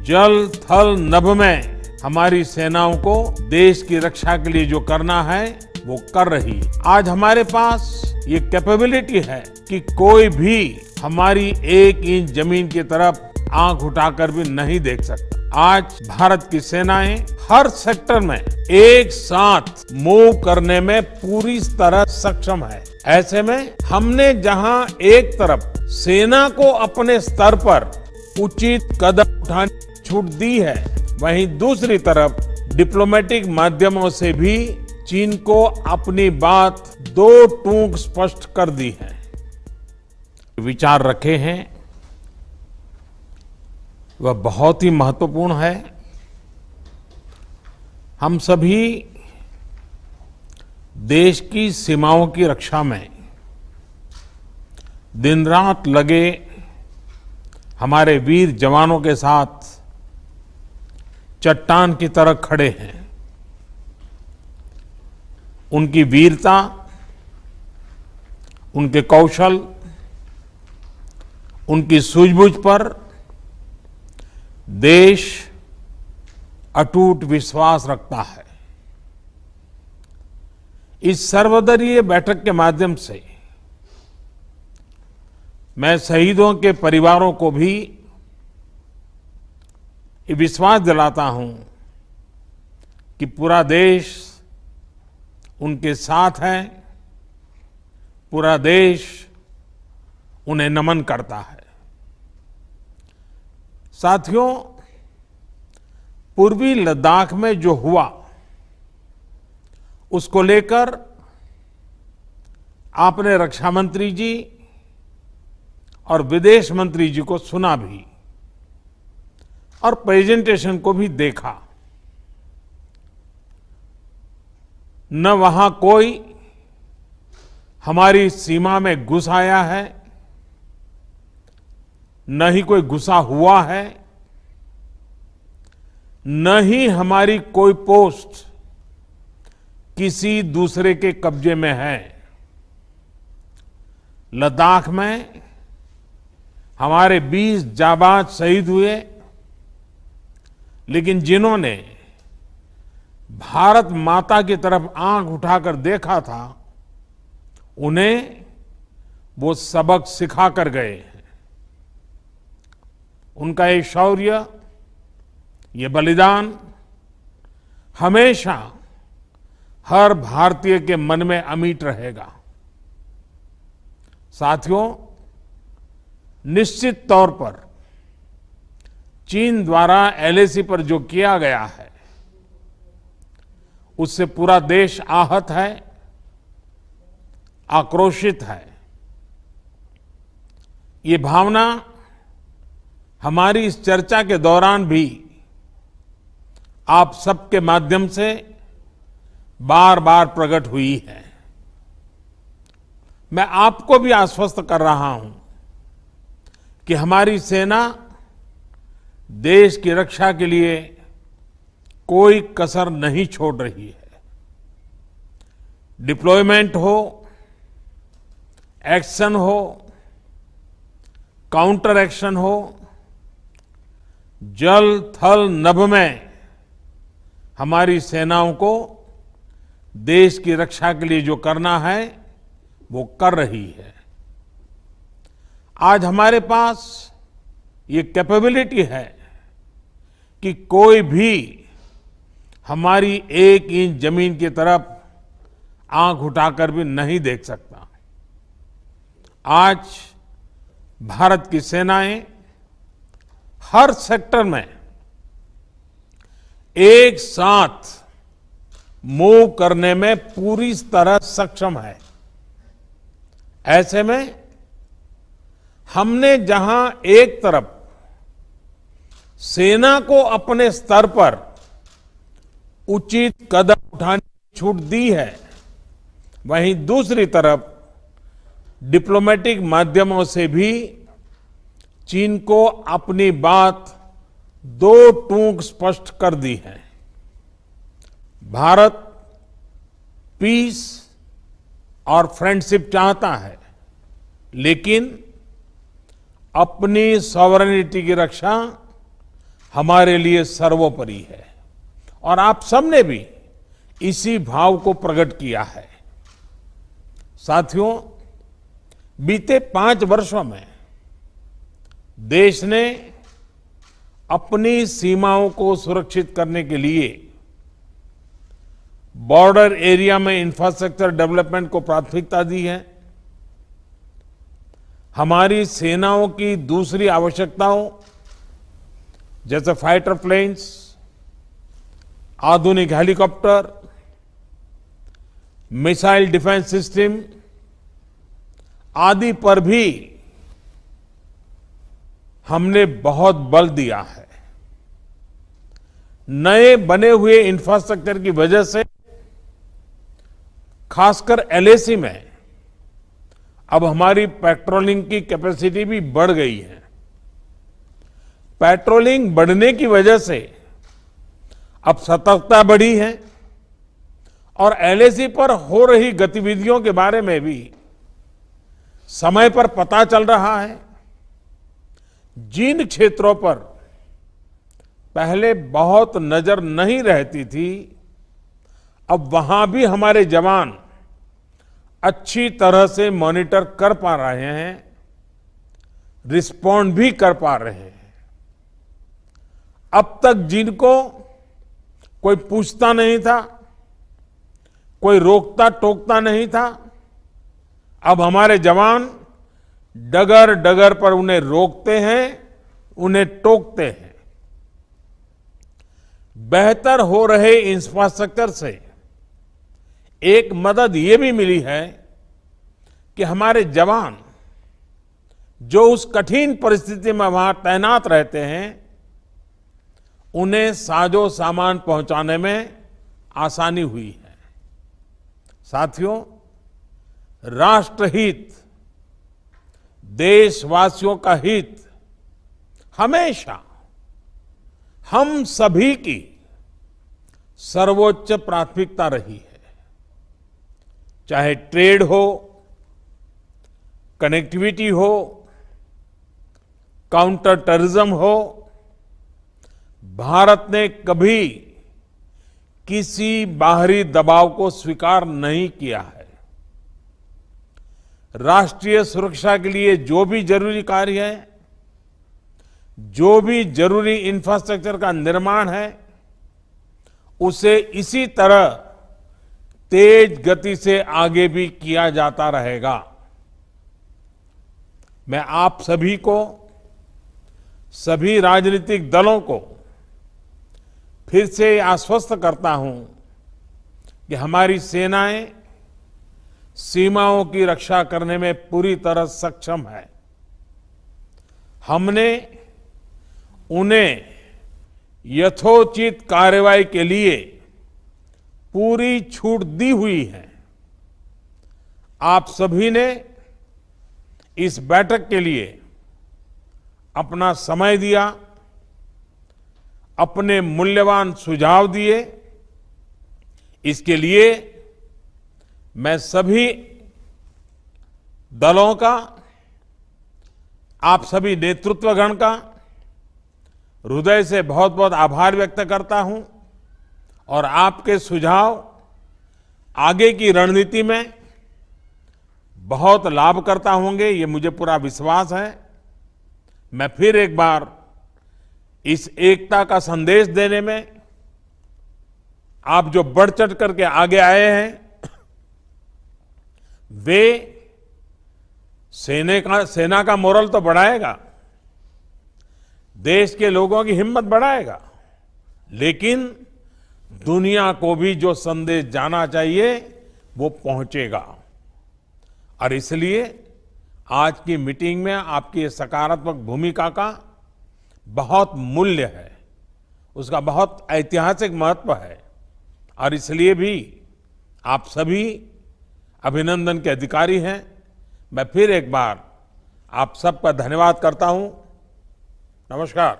जल थल नभ में हमारी सेनाओं को देश की रक्षा के लिए जो करना है वो कर रही है। आज हमारे पास ये कैपेबिलिटी है कि कोई भी हमारी एक इंच जमीन की तरफ आंख उठाकर भी नहीं देख सकता। आज भारत की सेनाएं हर सेक्टर में एक साथ मूव करने में पूरी तरह सक्षम है। ऐसे में हमने जहां एक तरफ सेना को अपने स्तर पर उचित कदम उठाने की छूट दी है, वहीं दूसरी तरफ डिप्लोमेटिक माध्यमों से भी चीन को अपनी बात दो टूक स्पष्ट कर दी है। विचार रखे हैं वह बहुत ही महत्वपूर्ण है। हम सभी देश की सीमाओं की रक्षा में दिन रात लगे हमारे वीर जवानों के साथ चट्टान की तरह खड़े हैं। उनकी वीरता, उनके कौशल, उनकी सूझबूझ पर देश अटूट विश्वास रखता है। इस सर्वदलीय बैठक के माध्यम से मैं शहीदों के परिवारों को भी ये विश्वास दिलाता हूं कि पूरा देश उनके साथ है, पूरा देश उन्हें नमन करता है। साथियों, पूर्वी लद्दाख में जो हुआ उसको लेकर आपने रक्षा मंत्री जी और विदेश मंत्री जी को सुना भी और प्रेजेंटेशन को भी देखा। न वहां कोई हमारी सीमा में घुस आया है, न ही कोई घुसा हुआ है, न ही हमारी कोई पोस्ट किसी दूसरे के कब्जे में है। लद्दाख में हमारे 20 जाबाज शहीद हुए, लेकिन जिन्होंने भारत माता की तरफ आंख उठाकर देखा था, उन्हें वो सबक सिखा कर गए हैं। उनका ये शौर्य, ये बलिदान हमेशा हर भारतीय के मन में अमिट रहेगा। साथियों, निश्चित तौर पर चीन द्वारा एलएसी पर जो किया गया है उससे पूरा देश आहत है, आक्रोशित है। ये भावना हमारी इस चर्चा के दौरान भी आप सबके माध्यम से बार बार प्रकट हुई है। मैं आपको भी आश्वस्त कर रहा हूं कि हमारी सेना देश की रक्षा के लिए कोई कसर नहीं छोड़ रही है। डिप्लॉयमेंट हो, एक्शन हो, काउंटर एक्शन हो, जल थल नभ में हमारी सेनाओं को देश की रक्षा के लिए जो करना है वो कर रही है। आज हमारे पास ये कैपेबिलिटी है कि कोई भी हमारी एक इंच जमीन की तरफ आंख उठाकर भी नहीं देख सकता। आज भारत की सेनाएं हर सेक्टर में एक साथ मूव करने में पूरी तरह सक्षम है। ऐसे में हमने जहां एक तरफ सेना को अपने स्तर पर उचित कदम उठाने की छूट दी है, वहीं दूसरी तरफ डिप्लोमेटिक माध्यमों से भी चीन को अपनी बात दो टूक स्पष्ट कर दी है। भारत पीस और फ्रेंडशिप चाहता है, लेकिन अपनी सॉवरेनिटी की रक्षा हमारे लिए सर्वोपरि है और आप सबने भी इसी भाव को प्रकट किया है। साथियों, बीते 5 वर्षों में देश ने अपनी सीमाओं को सुरक्षित करने के लिए बॉर्डर एरिया में इंफ्रास्ट्रक्चर डेवलपमेंट को प्राथमिकता दी है। हमारी सेनाओं की दूसरी आवश्यकताओं जैसे फाइटर प्लेन्स, आधुनिक हेलीकॉप्टर, मिसाइल डिफेंस सिस्टम आदि पर भी हमने बहुत बल दिया है। नए बने हुए इंफ्रास्ट्रक्चर की वजह से खासकर एलएसी में अब हमारी पेट्रोलिंग की कैपेसिटी भी बढ़ गई है। पेट्रोलिंग बढ़ने की वजह से अब सतर्कता बढ़ी है और एलएसी पर हो रही गतिविधियों के बारे में भी समय पर पता चल रहा है। जिन क्षेत्रों पर पहले बहुत नजर नहीं रहती थी, अब वहां भी हमारे जवान अच्छी तरह से मॉनिटर कर पा रहे हैं, रिस्पॉन्ड भी कर पा रहे हैं। अब तक जिनको कोई पूछता नहीं था, कोई रोकता टोकता नहीं था, अब हमारे जवान डगर डगर पर उन्हें रोकते हैं, उन्हें टोकते हैं। बेहतर हो रहे इंफ्रास्ट्रक्चर से एक मदद ये भी मिली है कि हमारे जवान जो उस कठिन परिस्थिति में वहां तैनात रहते हैं, उन्हें साजो सामान पहुंचाने में आसानी हुई है। साथियों, राष्ट्रहित, देशवासियों का हित हमेशा हम सभी की सर्वोच्च प्राथमिकता रही है। चाहे ट्रेड हो, कनेक्टिविटी हो, काउंटर टेररिज्म हो, भारत ने कभी किसी बाहरी दबाव को स्वीकार नहीं किया है। राष्ट्रीय सुरक्षा के लिए जो भी जरूरी कार्य है, जो भी जरूरी इंफ्रास्ट्रक्चर का निर्माण है, उसे इसी तरह तेज गति से आगे भी किया जाता रहेगा। मैं आप सभी को, सभी राजनीतिक दलों को फिर से आश्वस्त करता हूं कि हमारी सेनाएं सीमाओं की रक्षा करने में पूरी तरह सक्षम है। हमने उन्हें यथोचित कार्रवाई के लिए पूरी छूट दी हुई है। आप सभी ने इस बैठक के लिए अपना समय दिया, अपने मूल्यवान सुझाव दिए। इसके लिए मैं सभी दलों का, आप सभी नेतृत्वगण का हृदय से बहुत बहुत आभार व्यक्त करता हूं और आपके सुझाव आगे की रणनीति में बहुत लाभकर्ता होंगे, ये मुझे पूरा विश्वास है। मैं फिर एक बार इस एकता का संदेश देने में आप जो बढ़ चढ़ करके आगे आए हैं, वे सेना का मोरल तो बढ़ाएगा, देश के लोगों की हिम्मत बढ़ाएगा, लेकिन दुनिया को भी जो संदेश जाना चाहिए वो पहुंचेगा। और इसलिए आज की मीटिंग में आपकी ये सकारात्मक भूमिका का बहुत मूल्य है, उसका बहुत ऐतिहासिक महत्व है। और इसलिए भी आप सभी अभिनंदन के अधिकारी हैं। मैं फिर एक बार आप सबका धन्यवाद करता हूं। नमस्कार।